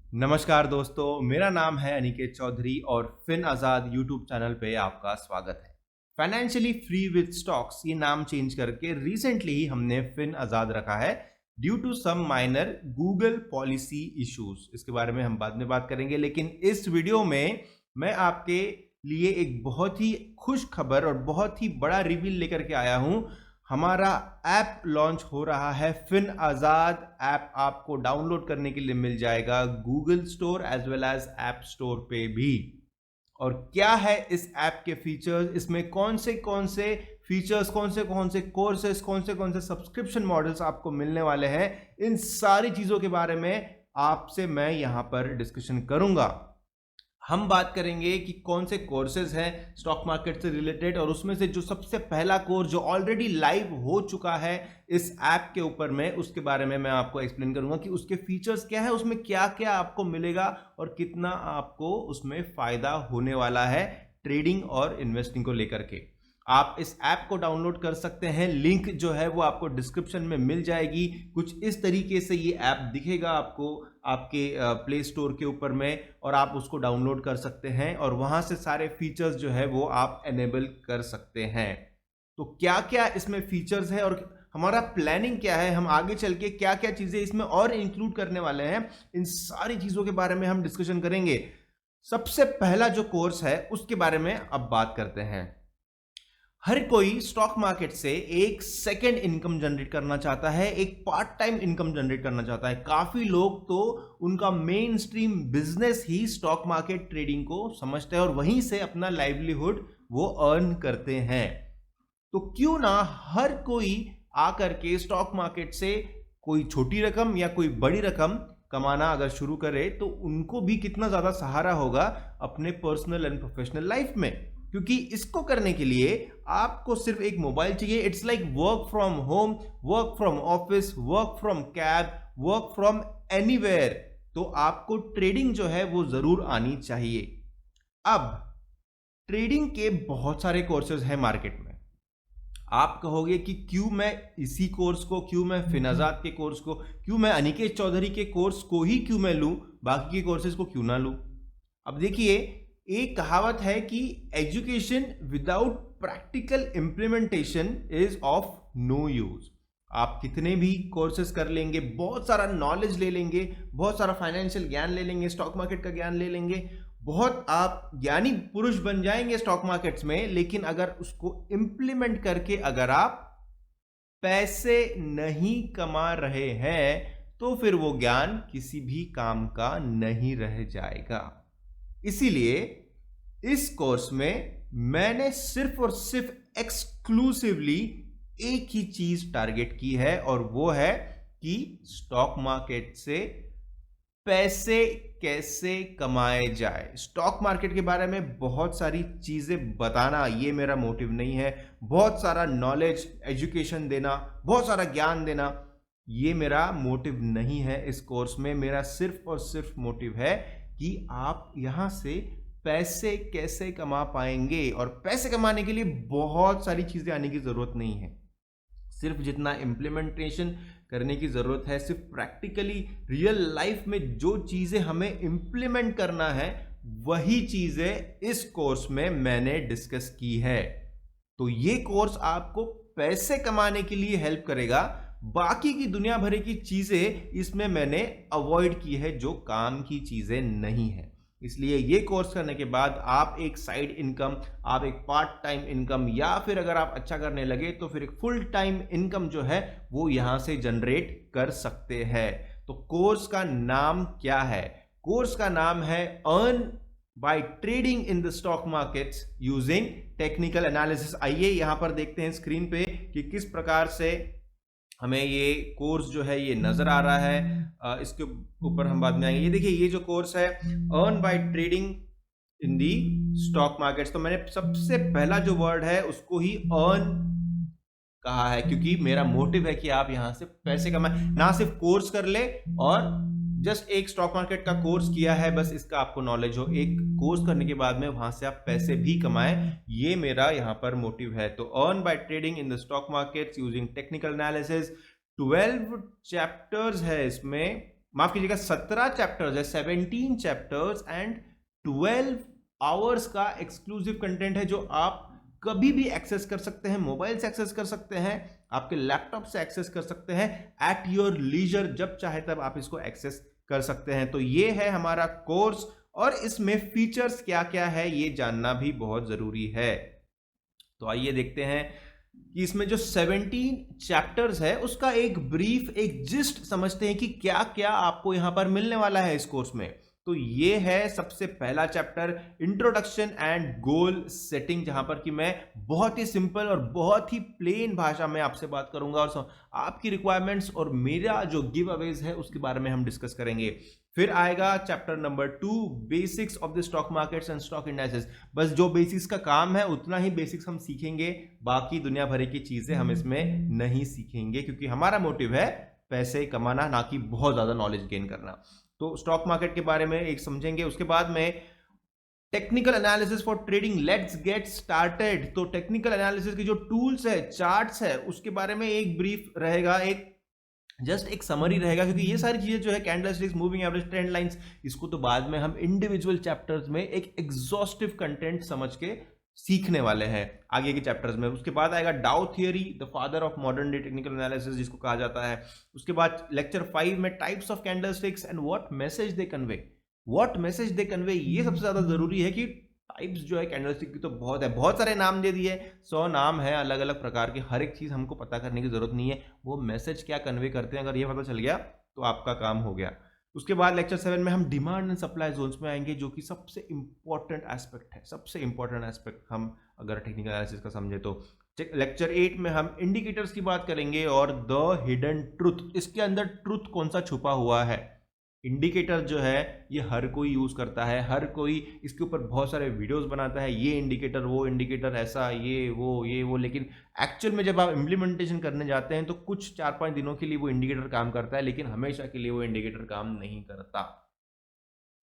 नमस्कार दोस्तों, मेरा नाम है अनिकेत चौधरी और फिन आज़ाद यूट्यूब चैनल पे आपका स्वागत है। फाइनेंशियली फ्री विद स्टॉक्स ये नाम चेंज करके रिसेंटली ही हमने फिन आज़ाद रखा है due to some minor Google policy issues. इसके बारे में हम बाद में बात करेंगे, लेकिन इस वीडियो में मैं आपके लिए एक बहुत ही खुश खबर और बहुत ही बड़ा रिवील लेकर के आया हूं। हमारा ऐप लॉन्च हो रहा है। फिन आज़ाद ऐप आपको डाउनलोड करने के लिए मिल जाएगा Google store as well as app store पे भी। और क्या है इस ऐप के फीचर्स, इसमें कौन से फीचर्स, कौन से कोर्सेस, कौन से सब्सक्रिप्शन मॉडल्स आपको मिलने वाले हैं, इन सारी चीज़ों के बारे में आपसे मैं यहाँ पर डिस्कशन करूँगा। हम बात करेंगे कि कौन से कोर्सेज हैं स्टॉक मार्केट से रिलेटेड, और उसमें से जो सबसे पहला कोर्स जो ऑलरेडी लाइव हो चुका है इस ऐप के ऊपर में, उसके बारे में मैं आपको एक्सप्लेन करूंगा कि उसके फीचर्स क्या है, उसमें क्या क्या आपको मिलेगा और कितना आपको उसमें फायदा होने वाला है ट्रेडिंग और इन्वेस्टिंग को लेकर के। आप इस ऐप को डाउनलोड कर सकते हैं, लिंक जो है वो आपको डिस्क्रिप्शन में मिल जाएगी। कुछ इस तरीके से ये ऐप दिखेगा आपको आपके प्ले स्टोर के ऊपर में, और आप उसको डाउनलोड कर सकते हैं और वहां से सारे फीचर्स जो है वो आप एनेबल कर सकते हैं। तो क्या क्या इसमें फीचर्स है और हमारा प्लानिंग क्या है, हम आगे चल के क्या क्या चीजें इसमें और इंक्लूड करने वाले हैं, इन सारी चीजों के बारे में हम डिस्कशन करेंगे। सबसे पहला जो कोर्स है उसके बारे में अब बात करते हैं। हर कोई स्टॉक मार्केट से एक सेकेंड इनकम जनरेट करना चाहता है, एक पार्ट टाइम इनकम जनरेट करना चाहता है। काफी लोग तो उनका मेन स्ट्रीम बिजनेस ही स्टॉक मार्केट ट्रेडिंग को समझते हैं और वहीं से अपना लाइवलीहुड वो अर्न करते हैं। तो क्यों ना हर कोई आकर के स्टॉक मार्केट से कोई छोटी रकम या कोई बड़ी रकम कमाना अगर शुरू करे, तो उनको भी कितना ज्यादा सहारा होगा अपने पर्सनल एंड प्रोफेशनल लाइफ में। क्योंकि इसको करने के लिए आपको सिर्फ एक मोबाइल चाहिए। It's like work from home, work from office, work from cab, work from anywhere. तो आपको ट्रेडिंग जो है वो जरूर आनी चाहिए। अब ट्रेडिंग के बहुत सारे कोर्सेज हैं मार्केट में। आप कहोगे कि क्यों मैं इसी कोर्स को, क्यों मैं फिन आज़ाद के कोर्स को, क्यों मैं अनिकेत चौधरी के कोर्स को ही क्यों मैं लूं, बाकी के कोर्सेज को क्यों ना लूं। अब देखिए, एक कहावत है कि education without practical implementation is of no use. आप कितने भी कोर्सेज कर लेंगे, बहुत सारा नॉलेज ले लेंगे, बहुत सारा फाइनेंशियल ज्ञान ले लेंगे, स्टॉक मार्केट का ज्ञान ले लेंगे, बहुत आप ज्ञानी पुरुष बन जाएंगे स्टॉक मार्केट्स में, लेकिन अगर उसको इंप्लीमेंट करके अगर आप पैसे नहीं कमा रहे हैं, तो फिर वो ज्ञान किसी भी काम का नहीं रह जाएगा। इसीलिए इस कोर्स में मैंने सिर्फ और सिर्फ एक्सक्लूसिवली एक ही चीज टारगेट की है, और वो है कि स्टॉक मार्केट से पैसे कैसे कमाए जाए। स्टॉक मार्केट के बारे में बहुत सारी चीजें बताना ये मेरा मोटिव नहीं है, बहुत सारा नॉलेज एजुकेशन देना, बहुत सारा ज्ञान देना, ये मेरा मोटिव नहीं है। इस कोर्स में मेरा सिर्फ और सिर्फ मोटिव है कि आप यहां से पैसे कैसे कमा पाएंगे। और पैसे कमाने के लिए बहुत सारी चीजें आने की जरूरत नहीं है, सिर्फ जितना इंप्लीमेंटेशन करने की जरूरत है, सिर्फ प्रैक्टिकली रियल लाइफ में जो चीजें हमें इंप्लीमेंट करना है, वही चीजें इस कोर्स में मैंने डिस्कस की है। तो ये कोर्स आपको पैसे कमाने के लिए हेल्प करेगा। बाकी की दुनिया भर की चीजें इसमें मैंने अवॉइड की है, जो काम की चीजें नहीं है। इसलिए ये कोर्स करने के बाद आप एक साइड इनकम, आप एक पार्ट टाइम इनकम, या फिर अगर आप अच्छा करने लगे तो फिर एक फुल टाइम इनकम जो है वो यहां से जनरेट कर सकते हैं। तो कोर्स का नाम क्या है? कोर्स का नाम है earn by trading in the stock markets using technical analysis. आइए यहां पर देखते हैं स्क्रीन पे कि किस प्रकार से हमें ये कोर्स जो है ये नजर आ रहा है। इसके ऊपर हम बाद में आएंगे। ये देखिए, ये जो कोर्स है earn by trading in the stock markets, तो मैंने सबसे पहला जो वर्ड है उसको ही अर्न कहा है, क्योंकि मेरा मोटिव है कि आप यहां से पैसे कमाएं, ना सिर्फ कोर्स कर ले और जस्ट एक स्टॉक मार्केट का कोर्स किया है बस इसका आपको नॉलेज हो। एक कोर्स करने के बाद में वहां से आप पैसे भी कमाएं, ये मेरा यहां पर मोटिव है। तो earn by trading in the stock markets using technical analysis, 12 chapters है इसमें, माफ कीजिएगा 17 चैप्टर्स है, 17 चैप्टर्स एंड 12 आवर्स का एक्सक्लूसिव कंटेंट है जो आप कभी भी एक्सेस कर सकते हैं, मोबाइल से एक्सेस कर सकते हैं, आपके लैपटॉप से एक्सेस कर सकते हैं, एट योर लीजर, जब चाहे तब आप इसको एक्सेस कर सकते हैं। तो ये है हमारा कोर्स और इसमें फीचर्स क्या क्या है ये जानना भी बहुत जरूरी है। तो आइए देखते हैं कि इसमें जो 17 चैप्टर्स है उसका एक ब्रीफ, एक जिस्ट समझते हैं कि क्या क्या आपको यहां पर मिलने वाला है इस कोर्स में। तो ये है सबसे पहला chapter, introduction and goal setting, जहां पर कि मैं बहुत ही सिंपल और बहुत ही प्लेन भाषा में आपसे बात करूंगा और आपकी रिक्वायरमेंट्स और मेरा जो गिव अवेज है उसके बारे में हम डिस्कस करेंगे। फिर आएगा chapter number 2, basics of the stock markets and stock indices. बस जो बेसिक्स का काम है उतना ही बेसिक्स हम सीखेंगे, बाकी दुनिया भर की चीजें हम इसमें नहीं सीखेंगे, क्योंकि हमारा मोटिव है पैसे कमाना, ना कि बहुत ज्यादा नॉलेज गेन करना। तो स्टॉक मार्केट के बारे में एक समझेंगे। उसके बाद में technical analysis for trading, let's get started. तो टेक्निकल एनालिसिस की जो टूल्स है, चार्ट्स है, उसके बारे में एक ब्रीफ रहेगा, एक जस्ट एक समरी रहेगा, क्योंकि ये सारी चीजें जो है candlesticks, moving average, trend lines, इसको तो बाद में हम इंडिविजुअल चैप्टर्स में एक एग्जॉस्टिव कंटेंट समझ के सीखने वाले हैं आगे के चैप्टर्स में। उसके बाद आएगा डाउ theory, the father of modern day technical analysis जिसको कहा जाता है। उसके बाद लेक्चर 5 में types of candlesticks and what message they convey, what message they convey, ये सबसे ज्यादा जरूरी है कि टाइप्स जो है कैंडलस्टिक की तो बहुत है, बहुत सारे नाम दे दिए, 100 नाम है अलग अलग प्रकार के, हर एक चीज हमको पता करने की जरूरत नहीं है, वो मैसेज क्या कन्वे करते हैं अगर ये पता चल गया तो आपका काम हो गया। उसके बाद लेक्चर 7 में हम डिमांड एंड सप्लाई जोन्स में आएंगे, जो कि सबसे इंपॉर्टेंट एस्पेक्ट है, सबसे इंपॉर्टेंट एस्पेक्ट हम अगर टेक्निकल एनालिसिस का समझे तो। लेक्चर 8 में हम इंडिकेटर्स की बात करेंगे और द हिडन ट्रुथ, इसके अंदर ट्रुथ कौन सा छुपा हुआ है। इंडिकेटर जो है ये हर कोई यूज करता है, हर कोई इसके ऊपर बहुत सारे वीडियोस बनाता है, ये इंडिकेटर, वो इंडिकेटर, ऐसा, ये वो, लेकिन एक्चुअल में जब आप इम्प्लीमेंटेशन करने जाते हैं तो कुछ 4-5 दिनों के लिए वो इंडिकेटर काम करता है, लेकिन हमेशा के लिए वो इंडिकेटर काम नहीं करता।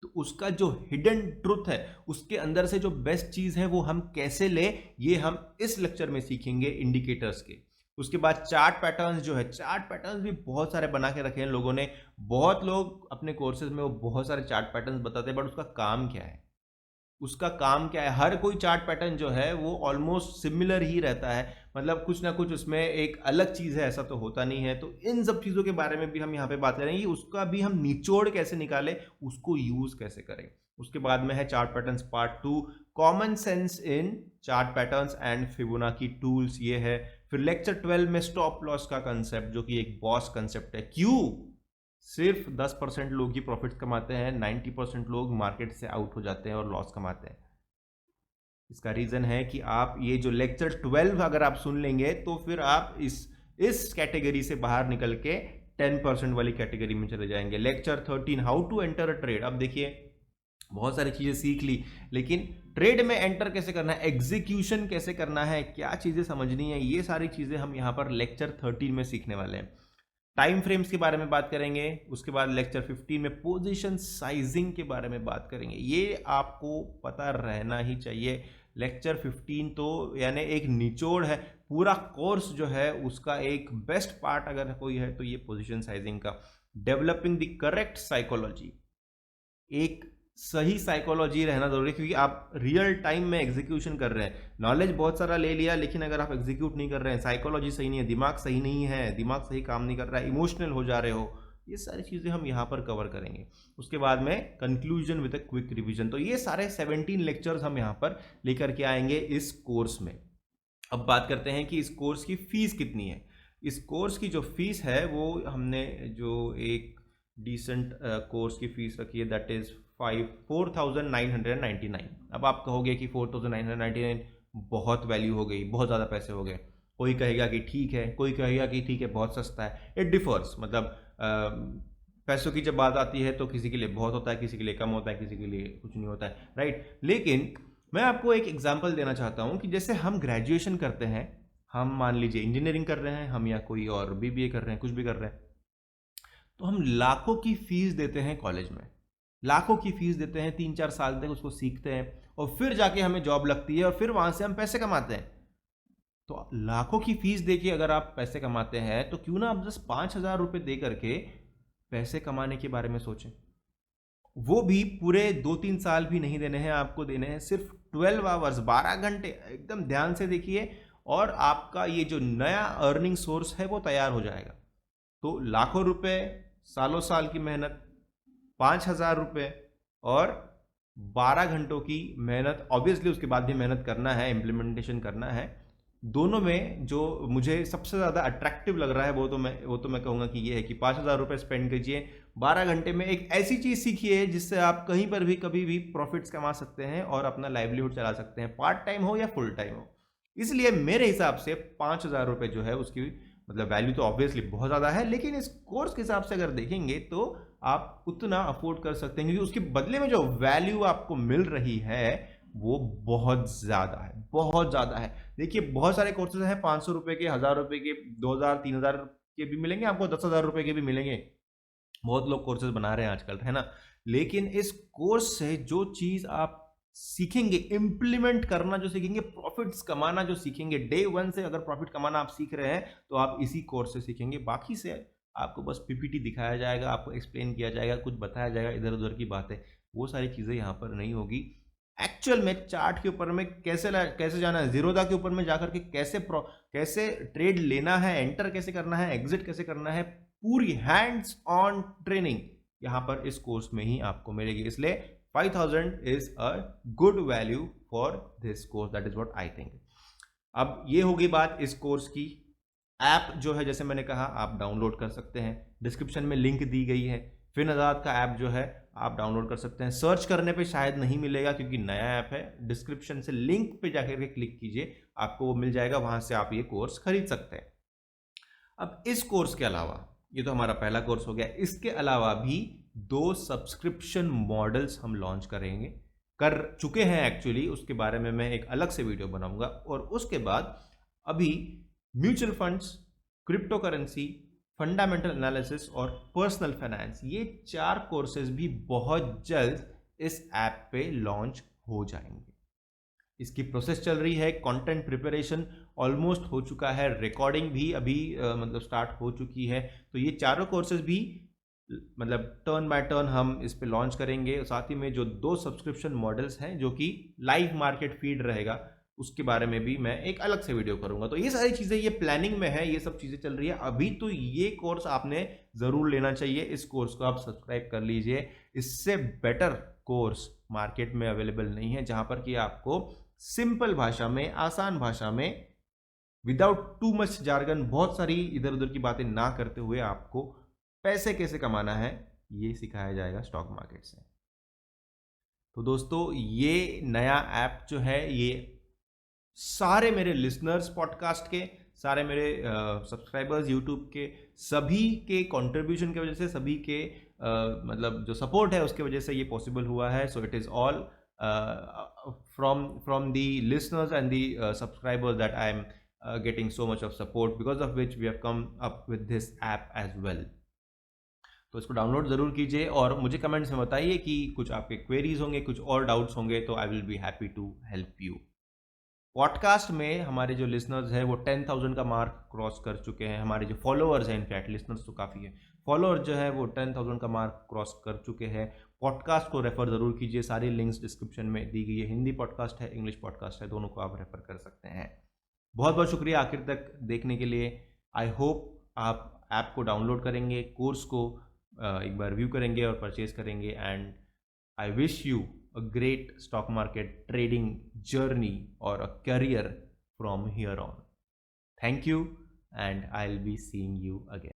तो उसका जो हिडन ट्रुथ है, उसके अंदर से जो बेस्ट चीज है वो हम कैसे ले, ये हम इस लेक्चर में सीखेंगे इंडिकेटर्स के। उसके बाद चार्ट पैटर्न्स जो है, चार्ट पैटर्न्स भी बहुत सारे बना के रखे हैं लोगों ने, बहुत लोग अपने कोर्सेज में वो बहुत सारे चार्ट पैटर्न्स बताते हैं, बट उसका काम क्या है, उसका काम क्या है। हर कोई चार्ट पैटर्न जो है वो ऑलमोस्ट सिमिलर ही रहता है, मतलब कुछ ना कुछ उसमें एक अलग चीज है, ऐसा तो होता नहीं है। तो इन सब चीजों के बारे में भी हम यहाँ पे बात करेंगे, उसका भी हम निचोड़ कैसे निकाले, उसको यूज कैसे करें। उसके बाद में है chart patterns part 2, common sense in chart patterns and Fibonacci tools, ये है। फिर लेक्चर 12 में स्टॉप लॉस का कंसेप्ट, जो कि एक बॉस कंसेप्ट है। क्यों सिर्फ 10% लोग ही प्रॉफिट कमाते हैं, 90% लोग मार्केट से आउट हो जाते हैं और लॉस कमाते हैं। इसका रीजन है कि आप ये जो लेक्चर 12 अगर आप सुन लेंगे तो फिर आप इस कैटेगरी से बाहर निकल के 10% वाली कैटेगरी में चले जाएंगे। Lecture 13, how to enter a trade. अब देखिए बहुत सारी चीजें सीख ली, लेकिन ट्रेड में एंटर कैसे करना है, एग्जीक्यूशन कैसे करना है, क्या चीजें समझनी है, ये सारी चीजें हम यहाँ पर लेक्चर 13 में सीखने वाले हैं। टाइम फ्रेम्स के बारे में बात करेंगे। उसके बाद लेक्चर 15 में पोजीशन साइजिंग के बारे में बात करेंगे, ये आपको पता रहना ही चाहिए। लेक्चर 15 तो यानी एक निचोड़ है, पूरा कोर्स जो है उसका एक बेस्ट पार्ट अगर कोई है तो ये पोजीशन साइजिंग का। डेवलपिंग द करेक्ट साइकोलॉजी, एक सही साइकोलॉजी रहना जरूरी है, क्योंकि आप रियल टाइम में एग्जीक्यूशन कर रहे हैं। नॉलेज बहुत सारा ले लिया, लेकिन अगर आप एग्जीक्यूट नहीं कर रहे हैं, साइकोलॉजी सही नहीं है, दिमाग सही नहीं है, दिमाग सही काम नहीं कर रहा है, इमोशनल हो जा रहे हो, ये सारी चीज़ें हम यहाँ पर कवर करेंगे। उसके बाद में conclusion with a quick revision. तो ये सारे 17 लेक्चर्स हम यहाँ पर लेकर के आएंगे इस कोर्स में। अब बात करते हैं कि इस कोर्स की फीस कितनी है। इस कोर्स की जो फीस है वो हमने जो एक डिसेंट कोर्स की फीस रखी है, दैट इज 4,999। अब आप कहोगे कि 4,999 बहुत वैल्यू हो गई, बहुत ज़्यादा पैसे हो गए। कोई कहेगा कि ठीक है, कोई कहेगा कि ठीक है बहुत सस्ता है। इट डिफर्स, मतलब पैसों की जब बात आती है तो किसी के लिए बहुत होता है, किसी के लिए कम होता है, किसी के लिए कुछ नहीं होता है, राइट। लेकिन मैं आपको एक एग्जांपल देना चाहता हूं कि जैसे हम ग्रेजुएशन करते हैं, हम मान लीजिए इंजीनियरिंग कर रहे हैं हम, या कोई और बीबीए कर रहे हैं, कुछ भी कर रहे हैं, तो हम लाखों की फीस देते हैं कॉलेज में, लाखों की फीस देते हैं, 3-4 साल तक उसको सीखते हैं और फिर जाके हमें जॉब लगती है और फिर वहां से हम पैसे कमाते हैं। तो लाखों की फीस देके अगर आप पैसे कमाते हैं तो क्यों ना आप बस 5,000 रुपये दे करके पैसे कमाने के बारे में सोचें। वो भी पूरे 2-3 साल भी नहीं देने हैं आपको, देने हैं सिर्फ 12 आवर्स, 12 घंटे। एकदम ध्यान से देखिए और आपका ये जो नया अर्निंग सोर्स है वो तैयार हो जाएगा। तो लाखों रुपए, सालों साल की मेहनत, 5,000 रुपये और 12 घंटों की मेहनत। ऑब्वियसली उसके बाद भी मेहनत करना है, इम्प्लीमेंटेशन करना है। दोनों में जो मुझे सबसे ज़्यादा अट्रैक्टिव लग रहा है वो तो मैं कहूँगा कि ये है कि 5,000 रुपये स्पेंड कीजिए, 12 घंटे में एक ऐसी चीज़ सीखिए जिससे आप कहीं पर भी कभी भी प्रॉफिट्स कमा सकते हैं और अपना लाइवलीहुड चला सकते हैं, पार्ट टाइम हो या फुल टाइम हो। इसलिए मेरे हिसाब से 5,000 रुपये जो है उसकी मतलब वैल्यू तो ऑब्वियसली बहुत ज़्यादा है, लेकिन इस कोर्स के हिसाब से अगर देखेंगे तो आप उतना अफोर्ड कर सकते हैं, क्योंकि उसके बदले में जो वैल्यू आपको मिल रही है वो बहुत ज़्यादा है, बहुत ज़्यादा है। देखिए बहुत सारे कोर्सेज हैं 500 रुपये के, 1,000 रुपये के, 2,000 3,000 के भी मिलेंगे आपको, 10,000 रुपये के भी मिलेंगे। बहुत लोग कोर्सेज बना रहे हैं आजकल, है ना। लेकिन इस कोर्स से जो चीज़ आप सीखेंगे, इम्प्लीमेंट करना जो सीखेंगे, प्रॉफिट्स कमाना जो सीखेंगे, डे 1 से अगर प्रॉफिट कमाना आप सीख रहे हैं तो आप इसी कोर्स से सीखेंगे। बाकी से आपको बस पीपीटी दिखाया जाएगा, आपको एक्सप्लेन किया जाएगा, कुछ बताया जाएगा, इधर उधर की बातें, वो सारी चीज़ें यहाँ पर नहीं होगी। एक्चुअल में चार्ट के ऊपर में कैसे जाना है, जीरोधा के ऊपर में जाकर के कैसे ट्रेड लेना है, एंटर कैसे करना है, एग्जिट कैसे करना है, पूरी हैंड्स ऑन ट्रेनिंग यहाँ पर इस कोर्स में ही आपको मिलेगी। इसलिए 5,000 is a good value for this course, that is what I think. अब ये होगी बात इस कोर्स की। ऐप जो है जैसे मैंने कहा आप डाउनलोड कर सकते हैं, डिस्क्रिप्शन में लिंक दी गई है। फिन आज़ाद का ऐप जो है आप डाउनलोड कर सकते हैं। सर्च करने पे शायद नहीं मिलेगा क्योंकि नया ऐप है। डिस्क्रिप्शन से लिंक पे जाकर के क्लिक कीजिए, आपको वो मिल जाएगा, वहां से आप ये कोर्स खरीद सकते हैं। अब इस कोर्स के अलावा, ये तो हमारा पहला कोर्स हो गया, इसके अलावा भी 2 सब्सक्रिप्शन मॉडल्स हम लॉन्च कर चुके हैं एक्चुअली, उसके बारे में मैं एक अलग से वीडियो बनाऊंगा। और उसके बाद अभी mutual funds, crypto currency, fundamental analysis और पर्सनल फाइनेंस, ये 4 कोर्सेज भी बहुत जल्द इस ऐप पे लॉन्च हो जाएंगे। इसकी प्रोसेस चल रही है, कंटेंट प्रिपरेशन ऑलमोस्ट हो चुका है, रिकॉर्डिंग भी अभी मतलब स्टार्ट हो चुकी है। तो ये चारों कोर्सेज भी मतलब टर्न बाय टर्न हम इस पे लॉन्च करेंगे। साथ ही में जो 2 सब्सक्रिप्शन मॉडल्स हैं जो कि लाइव मार्केट फीड रहेगा, उसके बारे में भी मैं एक अलग से वीडियो करूंगा। तो ये सारी चीज़ें ये प्लानिंग में है, ये सब चीज़ें चल रही है अभी। तो ये कोर्स आपने ज़रूर लेना चाहिए, इस कोर्स को आप सब्सक्राइब कर लीजिए। इससे बेटर कोर्स मार्केट में अवेलेबल नहीं है, जहां पर कि आपको सिंपल भाषा में, आसान भाषा में, विदाउट टू मच जार्गन, बहुत सारी इधर उधर की बातें ना करते हुए आपको पैसे कैसे कमाना है ये सिखाया जाएगा स्टॉक मार्केट से। तो दोस्तों ये नया ऐप जो है, ये सारे मेरे लिसनर्स पॉडकास्ट के, सारे मेरे सब्सक्राइबर्स यूट्यूब के, सभी के कंट्रीब्यूशन की वजह से, सभी के मतलब जो सपोर्ट है उसके वजह से ये पॉसिबल हुआ है। So it is all from the listeners and the subscribers that I am getting so much of support, because of which we have come up with this app as well. तो इसको download ज़रूर कीजिए और मुझे comments में बताइए कि कुछ आपके क्वेरीज होंगे, कुछ और डाउट्स होंगे, तो I will be happy to help you. Podcast में हमारे जो लिसनर्स हैं वो 10,000 का मार्क क्रॉस कर चुके हैं। हमारे जो फॉलोअर्स हैं, इनफैक्ट लिसनर्स तो काफ़ी है, फॉलोअर जो है वो 10,000 का मार्क क्रॉस कर चुके हैं। पॉडकास्ट को रेफर ज़रूर कीजिए, सारी लिंक्स डिस्क्रिप्शन में दी गई है। हिंदी पॉडकास्ट है, इंग्लिश पॉडकास्ट है, दोनों को आप रेफर कर सकते हैं। बहुत बहुत शुक्रिया आखिर तक देखने के लिए। आई होप आप ऐप को डाउनलोड करेंगे, कोर्स को एक बार व्यू करेंगे और परचेज करेंगे। And I wish you a great stock market trading journey or a career from here on. Thank you, and I'll be seeing you again.